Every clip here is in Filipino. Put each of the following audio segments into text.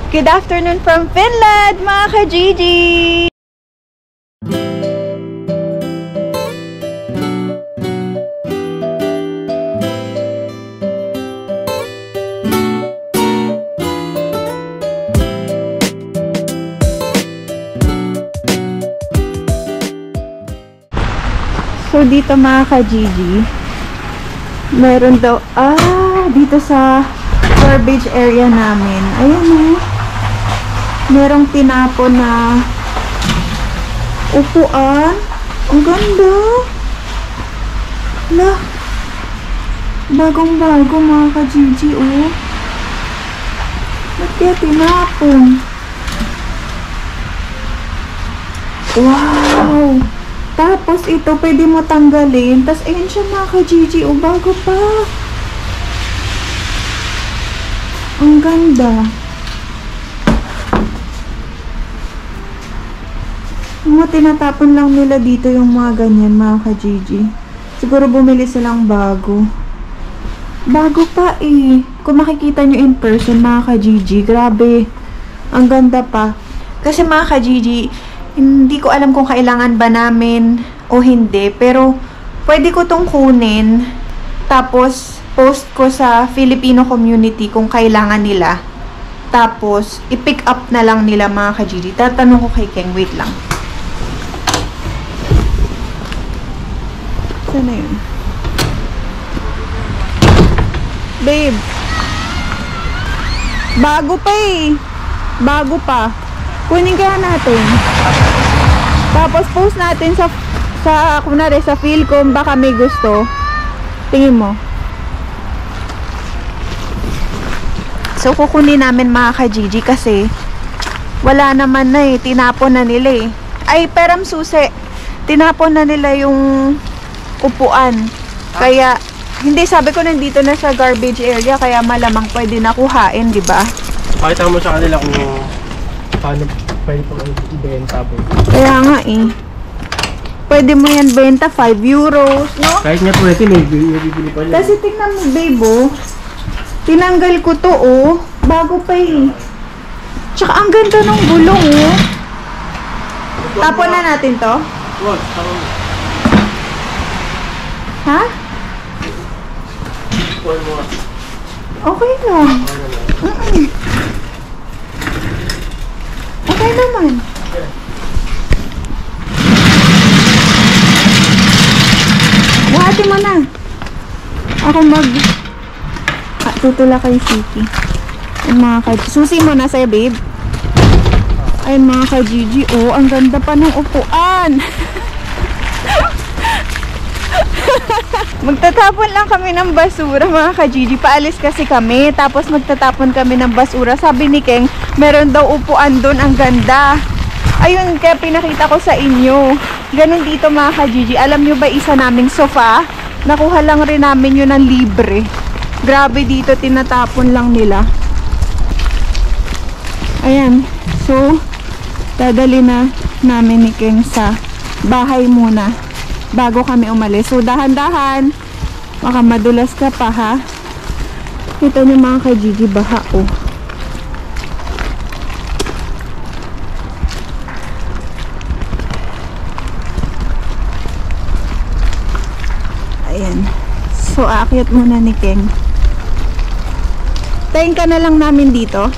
Good afternoon from Finland, mga ka-Gigi! So, dito mga ka-Gigi, meron daw, dito sa garbage area namin. Ayan merong tinapon na upuan. Ang ganda. Lah. Bagong-bago mga ka-Gigi, oh. Ba't kaya tinapon? Wow. Tapos ito, pwede mo tanggalin. Tapos ayan siya mga ka-Gigi, oh. Bago pa. Ang ganda. Mga tinatapon lang nila dito yung mga ganyan, mga ka-Gigi. Siguro bumili silang bago. Bago pa eh. Kung makikita nyo in person, mga ka-Gigi, grabe. Ang ganda pa. Kasi mga ka-Gigi, hindi ko alam kung kailangan ba namin o hindi. Pero, pwede ko tong kunin. Tapos, post ko sa Filipino community kung kailangan nila. Tapos, i-pick up na lang nila mga ka-Gigi. Tatanong ko kay Keng. Wait lang. Saan na yun? Babe. Bago pa eh. Bago pa. Kunin kaya natin. Tapos, post natin kunwari sa Philcom. Baka may gusto. Tingin mo. So, kukunin namin mga ka-Gigi kasi wala naman na eh. Tinapon na nila eh. Ay, peram susi. Tinapon na nila yung upuan. Kaya, hindi, sabi ko nandito na sa garbage area. Kaya malamang pwede na kuhain, di ba? Pakita mo sa kanila kung paano pwede pang ibenta po. Kaya nga eh. Pwede mo yan benta, 5 euros, no? Kahit nga pwede, may bibili pa niya. Kasi tingnan mo, babe, oh. Tinanggal ko to, oh. Bago pa eh. Tsaka ang ganda ng gulong, oh. Tapon na natin to? What? Tapon mo. Ha? Tapon mo. Okay lang. Okay naman. Buhati mo na. Ako tutula kay Siki. Ay mga ka-Gigi. Susi mo na sa'yo, babe. Ay mga ka-Gigi. Oh, ang ganda pa ng upuan. Magtatapon lang kami ng basura mga ka-Gigi. Paalis kasi kami. Tapos magtatapon kami ng basura. Sabi ni Keng, meron daw upuan doon. Ang ganda. Ayun, kaya pinakita ko sa inyo. Ganun dito mga ka-Gigi. Alam nyo ba isa naming sofa? Nakuha lang rin namin yun ng libre. Grabe dito, tinatapon lang nila. Ayan. So, dadali na namin ni Keng sa bahay muna bago kami umalis. So, dahan-dahan. Baka madulas ka pa, ha? Kita niyo mga ka-Gigi, baha, oh. Ayan. So, aakyat muna ni Keng. Tayin ka na lang namin dito.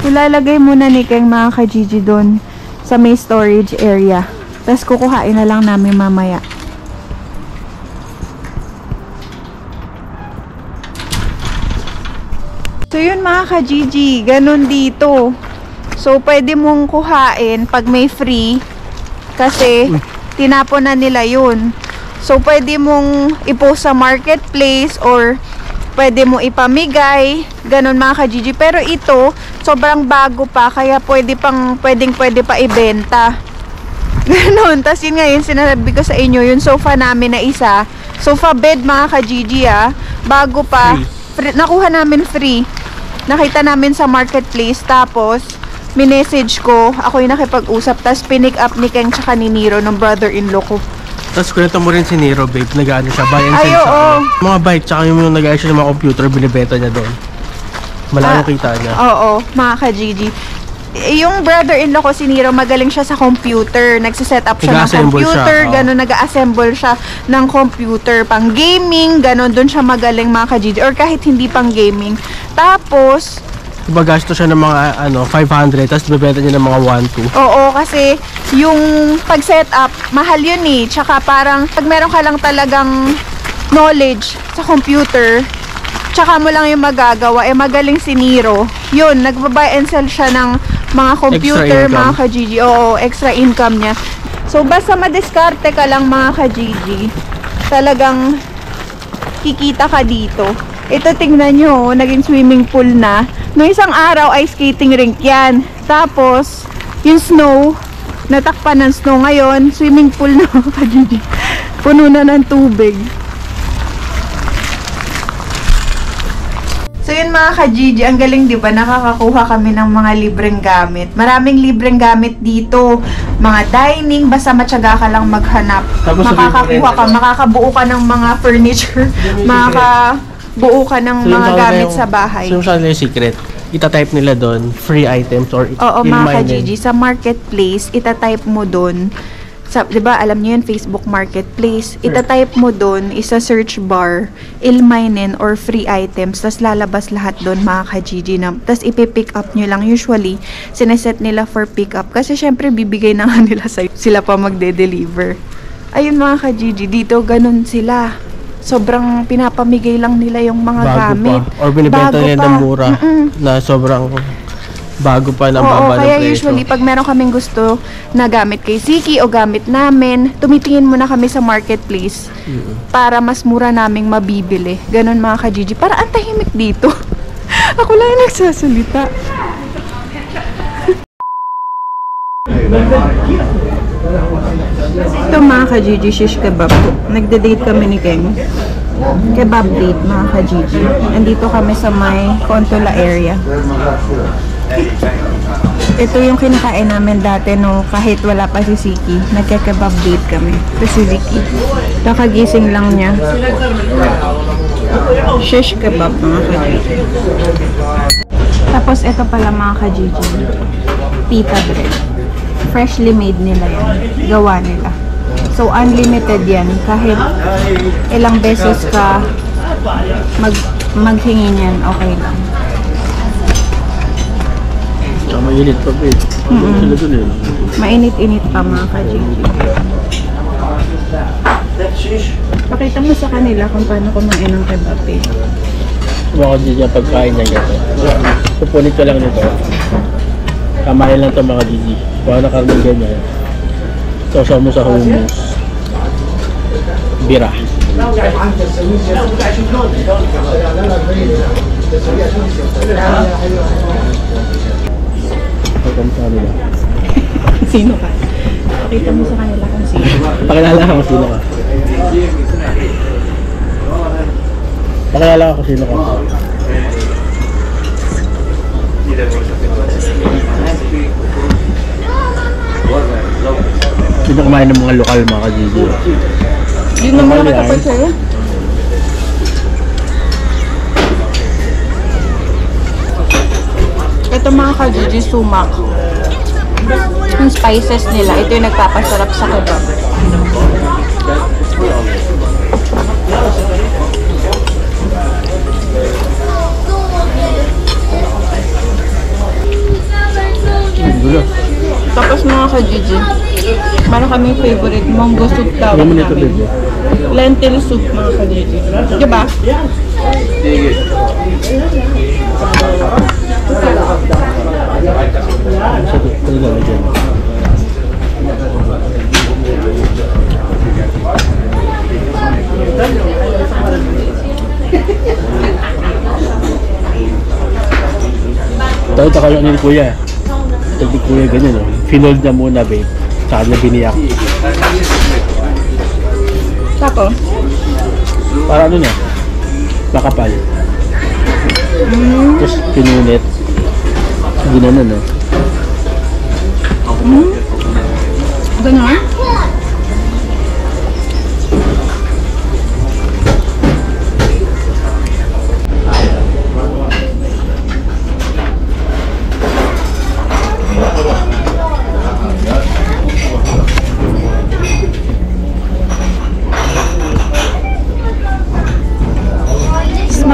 Ilalagay muna ni Keng mga ka-Gigi doon sa may storage area. Tapos kukuhain na lang namin mamaya. So yun mga ka-Gigi, ganun dito. So pwede mong kuhain pag may free kasi tinapon na nila yun. So pwede mong i-post sa marketplace or pwede mo ipamigay, ganun mga ka-Gigi. Pero ito, sobrang bago pa, kaya pwedeng pa ibenta. Ganun. Tapos yun nga yun, sinasabi ko sa inyo, yung sofa namin na isa, sofa bed mga ka-Gigi bago pa, nakuha namin free. Nakita namin sa marketplace, tapos, minessage ko, ako yung nakipag-usap, tapos pinick up ni Keng tsaka ni Niro, ng brother-in-law ko. Tapos kwento mo rin si Nero, babe. Nag-ano siya, buy and Ay, sell siya. oo. Mga bike, tsaka yung nag-ayos siya ng mga computer, binibenta niya doon. Malaking kita niya. Oo, mga ka-Gigi. Yung brother-in-law ko, si Nero, magaling siya sa computer. Nagsiset up siya ng Nag-assemble computer, siya, gano'n, nag-assemble siya ng computer. Pang gaming, gano'n, doon siya magaling, mga ka-Gigi. Or kahit hindi pang gaming. Tapos, Diba gasto siya ng mga 500, tapos bibenta niya ng mga 1-2. oo, kasi yung pag-set up, mahal yun eh. Tsaka parang, pag meron ka lang talagang knowledge sa computer, tsaka mo lang yung magagawa, magaling si Nero. Yun, nagbabuy and sell siya ng mga computer, mga ka-Gigi. Oo, extra income niya. So, basta madiskarte ka lang, mga ka-Gigi, talagang kikita ka dito. Ito, tingnan nyo, naging swimming pool na. Noong isang araw, ice skating rink yan. Tapos, yung snow, natakpan ng snow. Ngayon, swimming pool na, mga ka-Gigi. Puno na ng tubig. So yun, mga ka-Gigi, ang galing, di ba? Nakakakuha kami ng mga libreng gamit. Maraming libreng gamit dito. Mga dining, basta matyaga ka lang maghanap. Tapos Makakakuha ka, makakabuo ka ng mga furniture. Makakabuo ka ng mga gamit sa bahay. So yung sa yung secret, itatype nila doon, free items or Oo, mga ka-Gigi, sa marketplace, itatype mo doon. Di ba, alam niyo yun, Facebook Marketplace. Itatype mo doon, isa search bar, ilmainin or free items, tas lalabas lahat doon, mga ka-Gigi. Tas ipipick up nyo lang. Usually, sineset nila for pick up. Kasi syempre, bibigay na nga nila sa'yo. Sila pa magde-deliver. Ayun, mga ka-Gigi, dito ganun sila. Sobrang pinapamigay lang nila yung mga bago gamit. Pa. Or binibenta nila ng mura na sobrang bago pa ng baba ng kaya presyo. usually pag meron kaming gusto na gamit kay Siki o gamit namin, tumitingin muna kami sa marketplace para mas mura naming mabibili. Ganon, mga ka-Gigi. Para ang tahimik dito. Ako lang yung nagsasalita. Ito, mga ka-Gigi, shish kebab. Nagde-date kami ni Ken. Kebab date, mga ka-Gigi. Nandito kami sa may Contola area. Ito yung kinakain namin dati nung kahit wala pa si Siki. Nagkakebab date kami. Ito si Vicky. Kakagising lang niya. Shish kebab, mga ka-Gigi. Tapos ito pala, mga ka-Gigi, pita bread. Freshly made nila yan. Gawa nila. So, unlimited yan. Kahit ilang beses ka maghingi niyan, okay lang. Mainit pa, babe. Sila dun eh. Mainit-init pa, mga ka-Gigi. Pakita mo sa kanila kung paano kumain ng kebab eh. Mga Gigi, ang pagkain niya gano'n. Pupunit ko lang nito. Kamain lang ito, mga Gigi. Kung na karne ganyan. Sausaw mo sa hummus. Bira. Sino ka? Pakita mo sa kanila kung sino. Pakilala ka kung sino ka. Pakilala ka kung sino ka. Sino kumain ng mga lokal, mga Gigi? Yun naman nakatapat sa'yo. Ito, mga ka-Gigi, sumak. Yung spices nila, ito yung nagpapasarap sa kebab. Tapos, mga ka-Gigi, meron kaming favorite, munggo soup tawag namin. Lentil soup, mga ka-Gigi. Diba? Tayo kayo ni Kuya. Ito ni Kuya ganyan, no? Finold niya muna, babe. Saka niya biniyak. Tapos? Para ano niya? Makapal. Tapos pinunit. Ginanon, no? Ganon?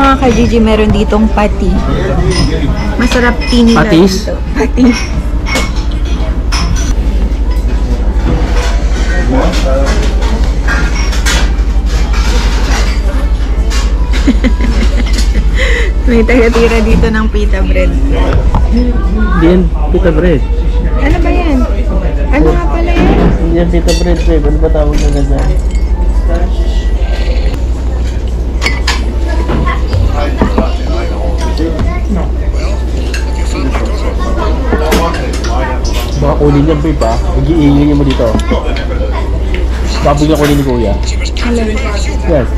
mga ka-Gigi, meron ditong pati. Masarap tinila Patis? dito. Pati. May taga-tira dito ng pita bread. Hindi yan pita bread. Ano ba yan? Ano nga pala yan? Hindi yan pita bread, babe. Ano ba tawag na ganyan? Baka kunin yan, babe, ha? Mag-iingin mo dito. Baka bigla kunin ni Kuya. Hello. Yes.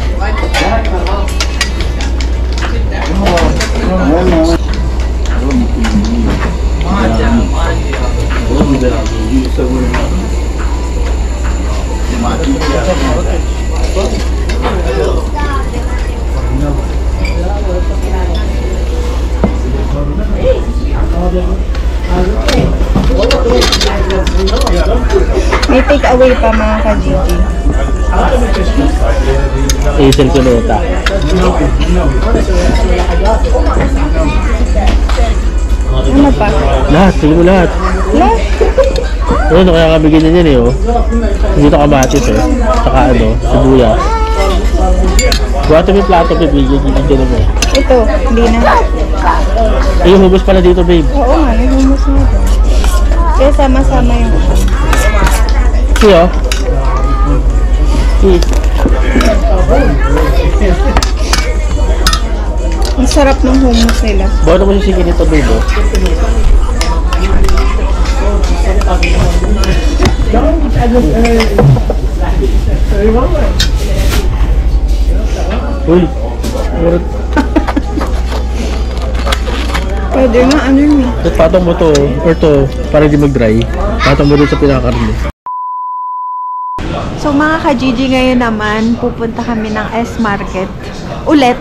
May take away pa mga ka-Gigi. Hazel Cuneta. Ano pa? Lahat, sige mo lahat. Lahat? Ano kaya kami ganyan yan eh, oh. Dito kamatis eh. Saka ano, sibuyas. Buhat mo yung plato, babe. Gigigyan mo. Ito, hindi na. Eh, yung humus pala dito, babe. Oo nga, may humus na ito. Kaya sama-sama yung... Si, oh. Si. Ang sarap ng hummus nila. Bawa naman yung sige nito, babe, oh. Uy. Pwede nga, ano yun eh. Patong mo to, or to, para di mag-dry. Patong mo dun sa pinakakarne. So mga ka-Gigi, ngayon naman, pupunta kami ng S-Market. Ulit.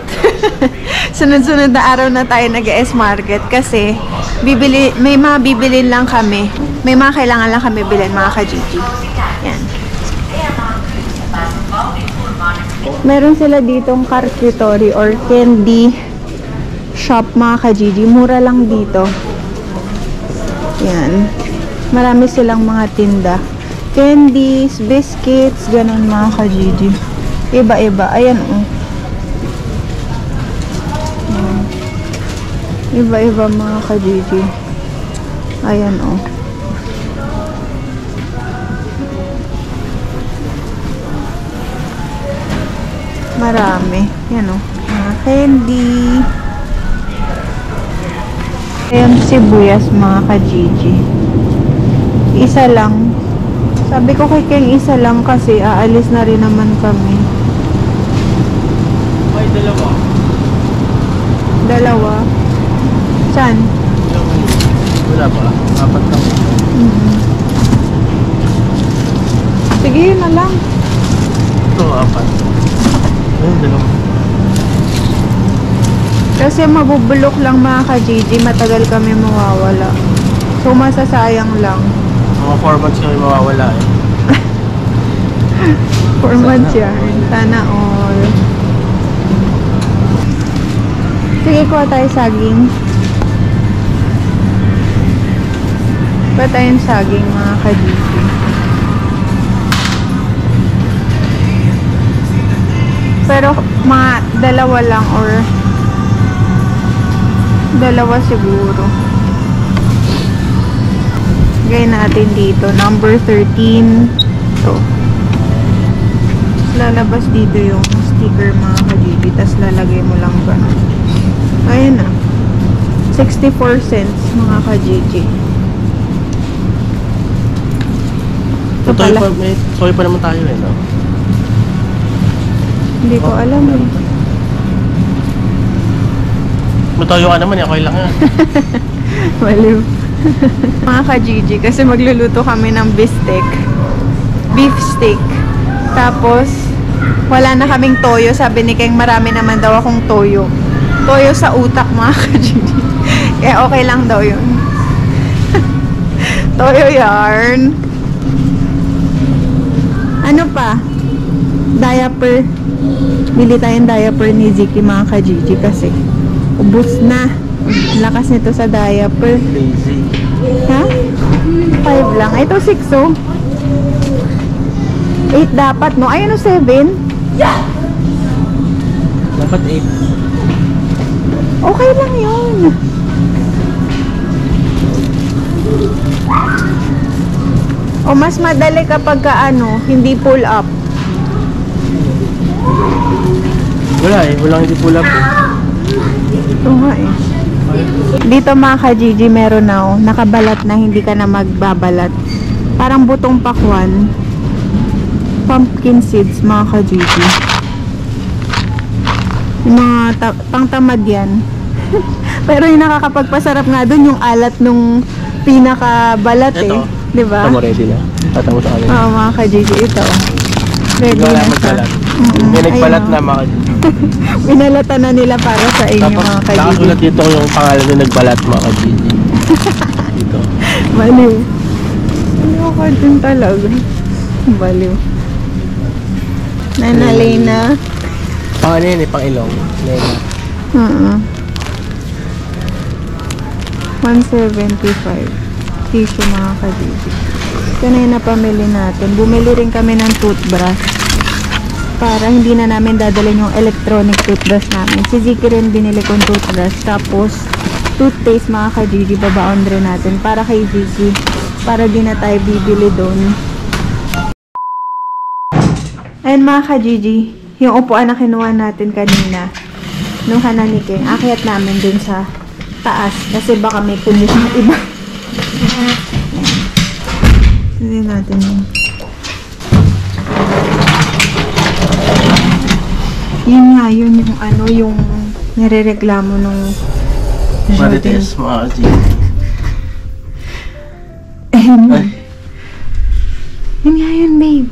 Sunod-sunod na araw na tayo nag-S-Market kasi may mga bibilin lang kami. May mga kailangan lang kami bilhin, mga ka-Gigi. Yan. Meron sila ditong charcuterie or candy shop, mga ka-Gigi. Mura lang dito. Yan. Marami silang mga tinda. Candies, biscuits, ganun mga ka-Gigi. Iba-iba. Ayan, oh. Ayan. Iba-iba mga ka-Gigi. Ayan, oh. Marami. Yan, oh. Mga candy. Ayan, sibuyas mga ka-Gigi. Isa lang. Sabi ko kay Ken, isa lang kasi aalis na rin naman kami. Ay, dalawa. Dalawa? Saan? Wala pa. Apat kami. Sige, yun na lang. Ito, apat. Ayun, dalawa. Kasi mabubulok lang mga ka-Gigi, matagal kami mawawala. So, masasayang lang. Mga 4 months kami mawawala eh. 4 months yan. Sana all. Sige, kuha tayo saging. Kuha tayong saging mga ka-Gigi. Pero mga dalawa lang or dalawa siguro. Gaya natin dito. Number 13. So, lalabas dito yung sticker mga ka-Gigi. Tapos lalagay mo lang ganun. Ayan na. 64 cents mga ka-Gigi. Ito pala. Soy pa naman tayo eh, no? Hindi ko alam eh. Matoyo ka naman eh, okay lang yan. Maliw. Mga ka-Gigi, kasi magluluto kami ng beef steak. Tapos, wala na kaming toyo. Sabi ni Keng, marami naman daw akong toyo. Toyo sa utak, mga ka-Gigi. Kaya okay lang daw yun. Toyo yarn. Ano pa? Diaper. Bili tayong diaper ni Ziki mga ka-Gigi kasi ubos na. Lakas nito sa diaper. Lazy. Ha? 5 lang. Ito 6 oh. 8 dapat no? Ay ano 7? Dapat 8. Okay lang yun. O mas madali kapag ano, hindi pull up. Wala eh. Walang hindi pull up eh. Ito nga eh. Dito mga ka-Gigi meron na oh, nakabalat na hindi ka na magbabalat. Parang butong pakwan. Pumpkin seeds mga ka-Gigi. Yung mga pangtamad yan. Pero yung nakakapagpasarap nga dun yung alat nung pinakabalat eh. Diba? Ito mo ready na. Tatamo sa akin. Oo mga ka-Gigi, ito. Ready Wala na siya. magbalat. May nagbalat na mga Binalatan na nila para sa inyo tapos mga ka-Gigi. nakasulat dito yung pangalan na nagbalat mga ka-Gigi. Dito. Baliw. Baliw ka din talaga. Baliw. Nanalay na. Pang ano yun eh, pang ilong. Lena. 175. Tissue mga ka-Gigi. Ito na yung napamili natin. Bumili rin kami ng toothbrush. Para hindi na namin dadalhin yung electronic toothbrush namin. Si Ziki rin binili kong toothbrush. Tapos, toothpaste mga ka-Gigi, babaon rin natin. Para kay Ziki. Para di na tayo bibili doon. Ayun mga ka-Gigi, yung upuan na kinuha natin kanina. Nung hananiking, akyat namin dun sa taas. Kasi baka may pulis na iba. Hindi natin yun. Yun nga, yun yung ano, yung nire-reklamo nung Marites mga ka-Gigi. Ay. Yun nga yun, babe.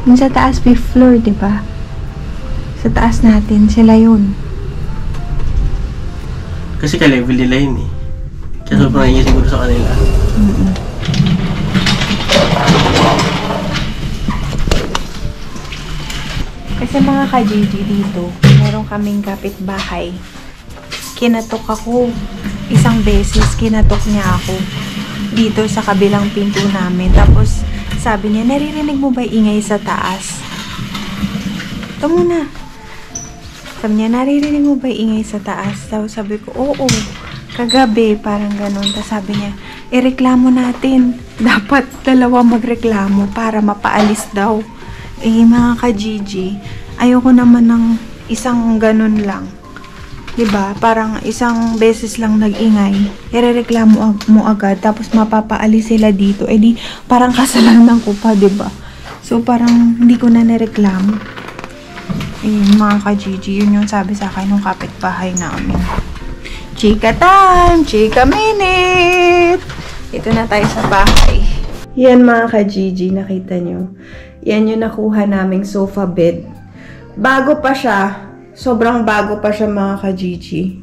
Yung sa taas, 5th floor, diba? Sa taas natin, sila yun. Kasi ka-level nila yun eh. Kaya sobrang ingay siguro sa kanila. Kasi mga ka-Gigi dito, meron kaming kapitbahay. Kinatok ako. Isang beses, kinatok niya ako. Dito sa kabilang pinto namin. Tapos, sabi niya, naririnig mo ba ingay sa taas? Ito muna. Sabi niya, naririnig mo ba ingay sa taas? Tapos sabi ko, oo. Kagabi, parang ganun. Tapos sabi niya, ireklamo natin. Dapat dalawa magreklamo para mapaalis daw. Eh, mga ka-Gigi, ayoko naman ng isang ganun lang. Diba? Parang isang beses lang nag-ingay. Irereklamo mo agad, tapos mapapaalis sila dito. Eh di, parang kasalanan ko pa, diba? So, parang hindi ko na nireklamo. Eh, mga ka-Gigi, yun yung sabi sa akin ng kapitbahay namin. Chika time! Chika minute! Ito na tayo sa bahay. Yan mga ka-Gigi, nakita nyo. Yan yung nakuha naming sofa bed. Bago pa siya. Sobrang bago pa siya mga ka-Gigi.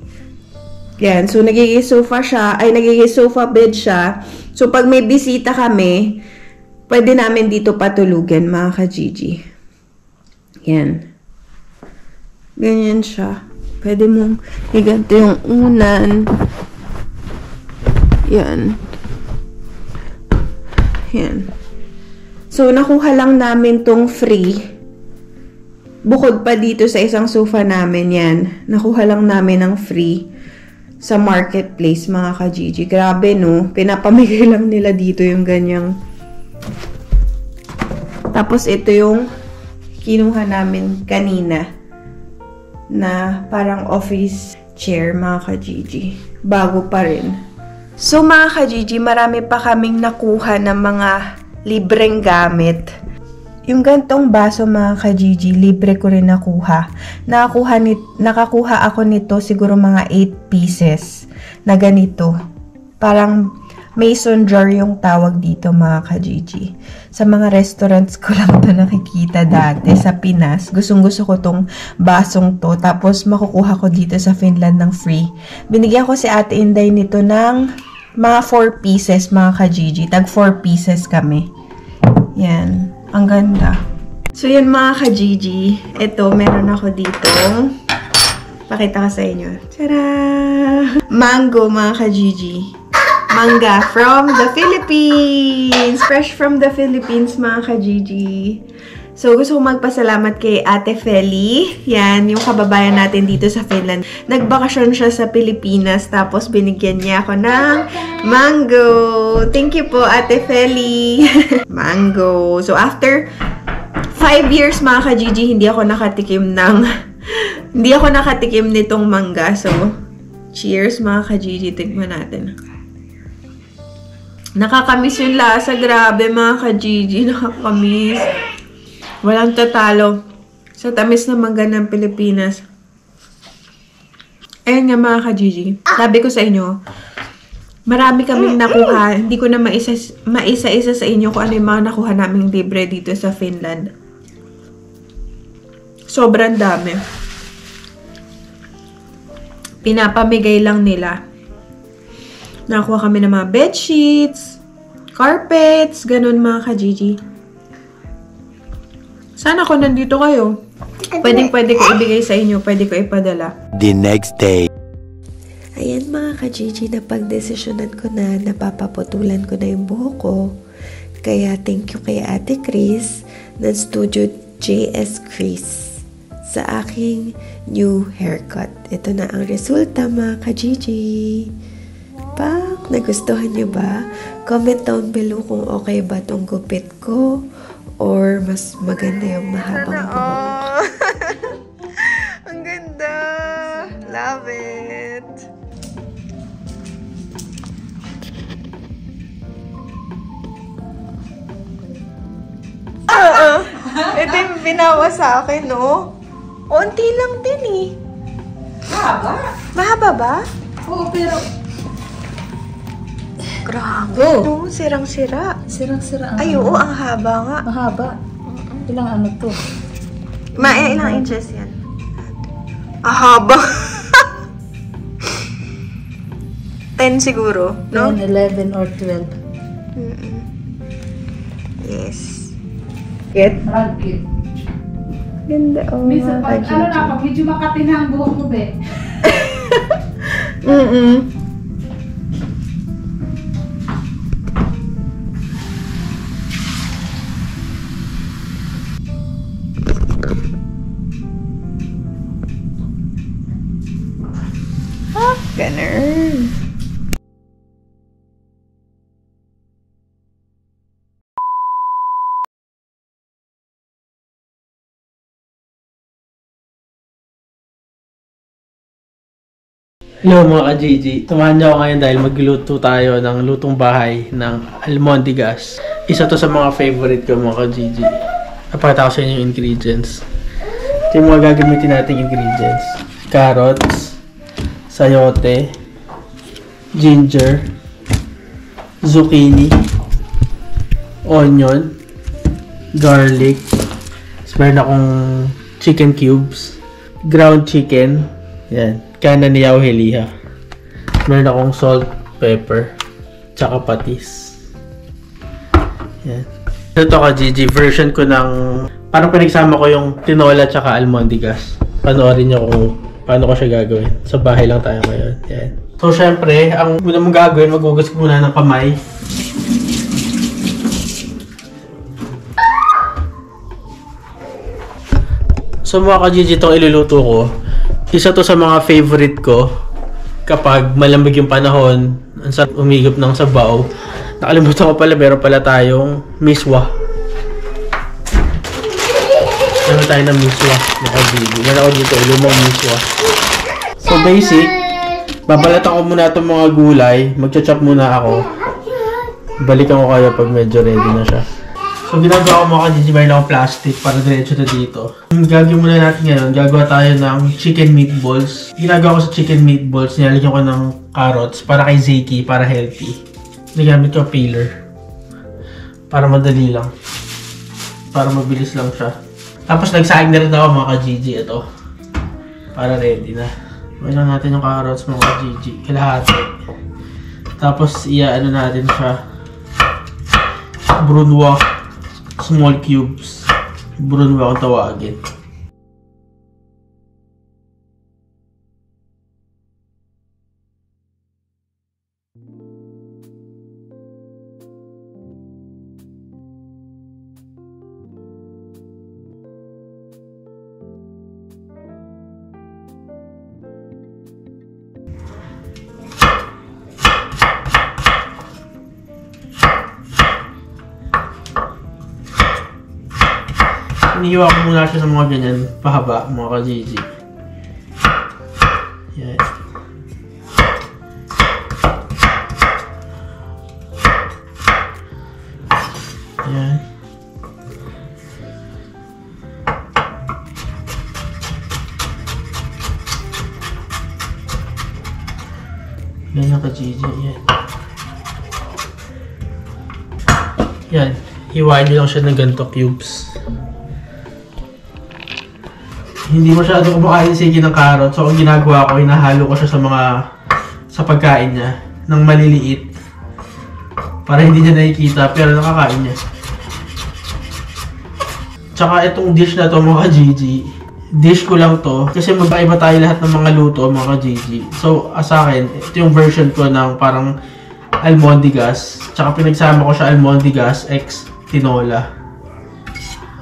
Yan. So, nagiging sofa siya. Ay, nagiging sofa bed siya. So, pag may bisita kami, pwede namin dito patulugan mga ka-Gigi. Yan. Ganyan siya. Pwede mong iganto yung unan. Yan. Yan. So, nakuha lang namin tong free. Bukod pa dito sa isang sofa namin yan. Nakuha lang namin ng free sa marketplace, mga ka-Gigi. Grabe, no? Pinapamigay lang nila dito yung ganyang. Tapos, ito yung kinuha namin kanina na parang office chair, mga ka-Gigi. Bago pa rin. So, mga ka-Gigi, marami pa kaming nakuha ng mga libreng gamit. Yung gantong baso mga ka-Gigi, libre ko rin nakuha. Nakakuha ako nito siguro mga 8 pieces na ganito. Parang mason jar yung tawag dito mga ka-Gigi. Sa mga restaurants ko lang ito nakikita dati sa Pinas. Gustong-gusto ko tong basong to. Tapos makukuha ko dito sa Finland ng free. Binigyan ko si Ate Inday nito ng mga 4 pieces mga ka-Gigi. Tag 4 pieces kami. Yan. Ang ganda. So, yan mga ka-Gigi. Ito, meron ako dito. Pakita ko sa inyo. Tara! Mango, mga ka-Gigi. Manga from the Philippines! Fresh from the Philippines, mga ka-Gigi. So, gusto kong magpasalamat kay Ate Feli. Yan, yung kababayan natin dito sa Finland. Nagbakasyon siya sa Pilipinas, tapos binigyan niya ako ng mango. Thank you po, Ate Feli. Mango. So, after 5 years, mga ka-Gigi, hindi ako nakatikim nitong mangga. So, cheers, mga ka-Gigi. Tignan natin. Nakakamiss yung lasa. Grabe, mga ka-Gigi. Nakakamiss. Walang tatalo sa tamis na mangga ng Pilipinas. Ayun nga, mga ka-Gigi. Sabi ko sa inyo, marami kaming nakuha. Hindi ko na maisa-isa sa inyo kung ano yung mga nakuha naming libre dito sa Finland. Sobrang dami. Pinapamigay lang nila. Nakuha kami ng mga bedsheets, carpets, ganun, mga ka-Gigi. Sana kung nandito kayo, pwede ko ibigay sa inyo, pwede ko ipadala. The next day. Ayan mga ka-Gigi, napagdesisyonan ko na napapaputulan ko na yung buhok ko. Kaya thank you kay Ate Chris ng Studio JS Chris sa aking new haircut. Ito na ang resulta, mga ka-Gigi. Pak, nagustuhan niyo ba? Comment down below kung okay ba tong gupit ko or mas maganda yung mahabang buhok. Ang ganda! Love it! Ito yung binawa sa akin, no? Unti lang din eh. Mahaba? Mahaba ba? Oo, pero Grabe, no? Sirang-sira. sirang-sira ang Ay, oo, ang haba nga. mahaba. Ilang ano to? Ilang inches yan? Ang haba. 10 siguro, no? 10, 11 or 12. Yes. Get? Ragit. Ganda, oh. Minsan pag ano na, pag medyo makati na ang buhok mo, be. Ganun. Hello mga ka-Gigi. Samahan niyo ako ngayon dahil magluluto tayo ng lutong bahay ng almondigas. Isa to sa mga favorite ko, mga ka-Gigi. Napakita ko sa inyo yung ingredients. Ito yung mga gagamitin nating ingredients. Carrots, sayote, ginger, zucchini, onion, garlic. Meron akong chicken cubes, ground chicken, yan, kanan ni Yao Heliha. Meron akong salt, pepper, tsaka patis. Yan. Ito ka-Gigi, version ko ng, parang pinagsama ko yung tinola tsaka almondigas. Panoorin nyo kung paano ko siya gagawin. Sa bahay lang tayo ngayon. Yan. So, syempre, ang una mong gagawin, maghugas ko muna ng kamay. So, mga ka-Gigi, itong iluluto ko. Isa to sa mga favorite ko kapag malamig yung panahon, ang sarap umigop ng sabaw. Nakalimutan ko pala, meron pala tayong miswa. Meron tayo ng miswa, mga ka-Gigi. Meron ako dito, lumang miswa. So basic, babalatan ko muna itong mga gulay. Magcha-chop muna ako. Balikan ko kayo pag medyo ready na siya. So ginagawa ko mga ka-Gigi, mayroon akong plastic para diretso na dito. Yung gagawin muna natin ngayon, gagawa tayo ng chicken meatballs. Ginagawa ko sa chicken meatballs, nilalagyan ko ng carrots para kay Zeki, para healthy. Nagamit ko peeler. Para madali lang. Para mabilis lang siya. Tapos nagsaing na rin ako mga ka-Gigi, ito. Para ready na. Mayroon natin yung carrots mga ka-Gigi. Kalahati. Tapos ano natin siya. Brunoise. Small cubes. Bruno ba akong tawagin? Inihiwa ko muna siya sa mga ganyan, pahaba, mga ka-Gigi. Yan. Yan. Yan, ka-Gigi. Yan. Yan. Hiwain nyo lang siya ng ganito cubes. Hindi masyado kumakain si Iggy ng carrot. So, ang ginagawa ko, hinahalo ko siya sa pagkain niya ng maliliit. Para hindi niya nakikita, pero nakakain niya. Tsaka itong dish na to, mga Gigi, dish ko lang to. Kasi magkaiba tayo lahat ng mga luto, mga Gigi. So, sa akin, ito yung version ko ng parang almondigas. Tsaka pinagsama ko siya almondigas x tinola.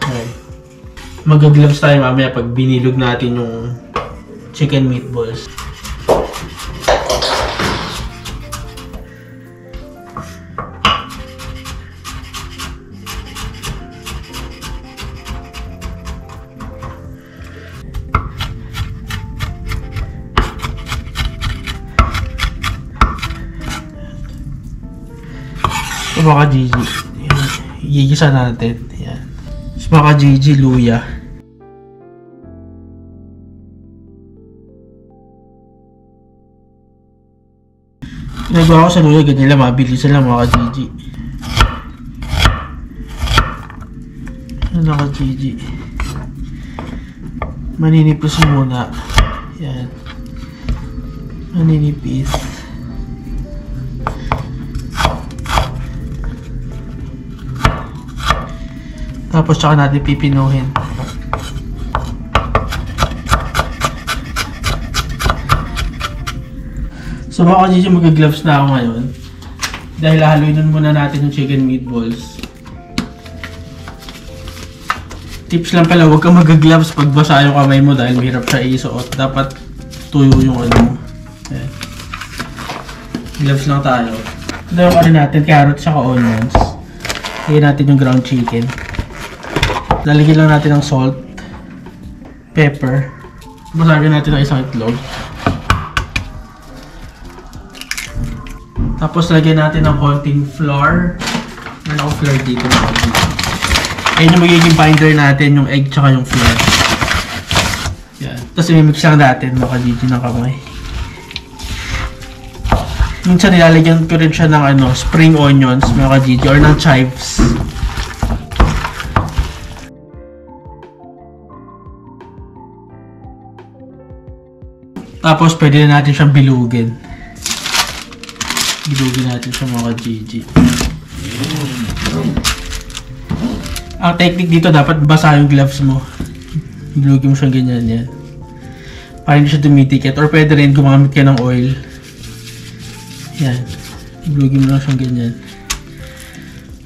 Okay. Mag-gloves tayo mamaya pag binilog natin yung chicken meatballs. So, mga Gigi, igigisa natin. Yan. So, mga Gigi, luya. Ginagawa ko sa luya, ganyan lang, mabilis lang mga ka-Gigi. Ano ka-Gigi? Maninipis muna. Yan. Maninipis. Tapos tsaka natin pipinuhin. So mga ka-Gigi, mag-gloves na ako ngayon. Dahil haluin muna natin yung chicken meatballs. Tips lang pala, huwag kang mag-gloves pag basa yung kamay mo dahil mahirap siya isuot. Dapat tuyo yung ano mo. Ayan. Gloves lang tayo. Ito yung ano natin, carrots at onions. Lagyan natin yung ground chicken. Lalagyan lang natin ng salt, pepper. Basagin natin ng isang itlog. Tapos lagyan natin ng konting flour. Meron akong flour dito. Ayun yung magiging binder natin, yung egg tsaka yung flour. Yan. Tapos imimix lang natin, mga Gigi ng kamay. Minsan nilalagyan ko rin siya ng spring onions, mga Gigi, or ng chives. Tapos pwede na natin siyang bilugin. Bilugin natin siya, mga Gigi. Ang technique dito, dapat basa yung gloves mo. Bilugin mo siyang ganyan yan. Para hindi siya tumitikit. Or pwede rin gumamit ka ng oil. Yan. Bilugin mo lang siyang ganyan.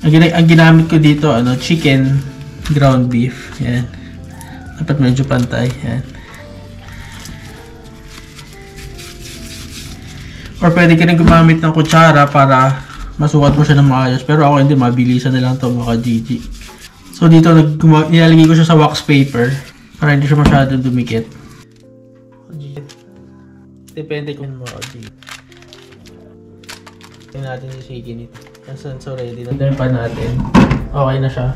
Ang ginamit ko dito, chicken, ground beef. Yan. Dapat medyo pantay. Yan. Or pwede ka rin gumamit ng kutsara para masukat mo siya ng maayos. Pero ako hindi, mabilisan na lang ito, mga Gigi. So dito, nilalagay ko siya sa wax paper para hindi siya masyadong dumikit. Depende kung mga Gigi. Tingnan natin si Siggy nito. So ready na. Then pa natin. Okay na siya.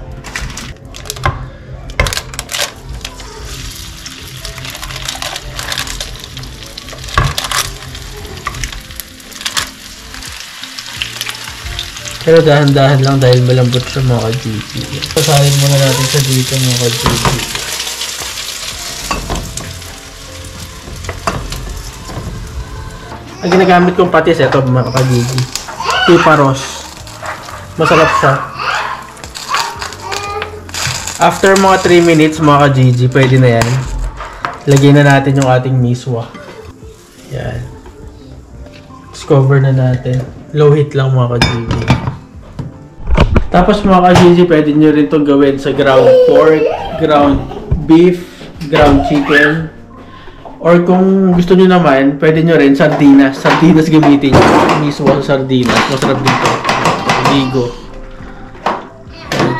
Pero dahan-dahan lang dahil malambot siya, mga Gigi. Pasahin muna natin siya dito, mga Gigi. Ang ginagamit kong patis, ito, mga Gigi. Tiparos. Masarap siya. After mga 3 minutes mga ka-Gigi, pwede na yan. Lagyan na natin yung ating miswa. Yan. Cover na natin. Low heat lang mga ka-Gigi. Tapos mga ka-Gigi, pwede nyo rin itong gawin sa ground pork, ground beef, ground chicken. Or kung gusto nyo naman, pwede nyo rin sardinas. Sardinas gamitin nyo. Miswa sa sardinas. Masarap dito. Ligo.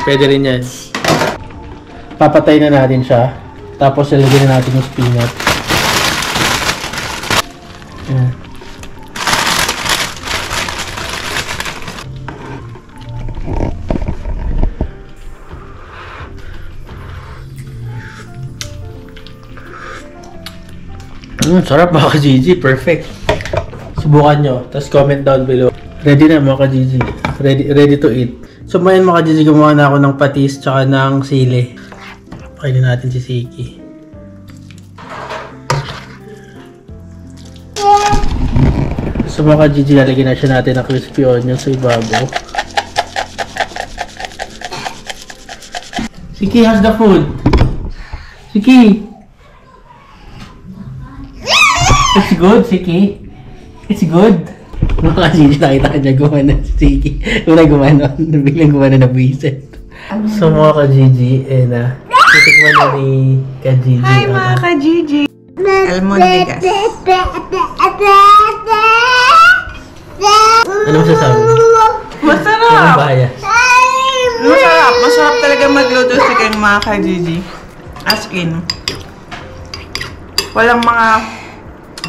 Pwede rin yan. Papatay na natin siya. Tapos ilagay na natin yung spinach. Yan. Sarap mga ka-Gigi. Perfect. Subukan nyo. Tapos comment down below. Ready na mga ka-Gigi. Ready to eat. So ngayon mga ka-Gigi, gumawa na ako ng patis tsaka ng sili. Pakainin natin si Siki. So mga ka-Gigi, lalagyan na siya natin ng crispy onion sa ibabaw. Siki, how's the food? Siki! It's good, Siki. It's good. Mga ka-Gigi, nakita ka niya gumana si Siki. Biglang gumana na buwisit. So mga ka-Gigi, titikman na ni ka-Gigi. Hi mga ka-Gigi! Almondigas. Ano masasabi? Masarap! Anong bahaya? Masarap! Masarap talaga magluto si Ken mga ka-Gigi. As in. Walang mga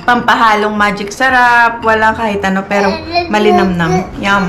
pampahalong magic sarap. Walang kahit ano pero malinamnam. Yum!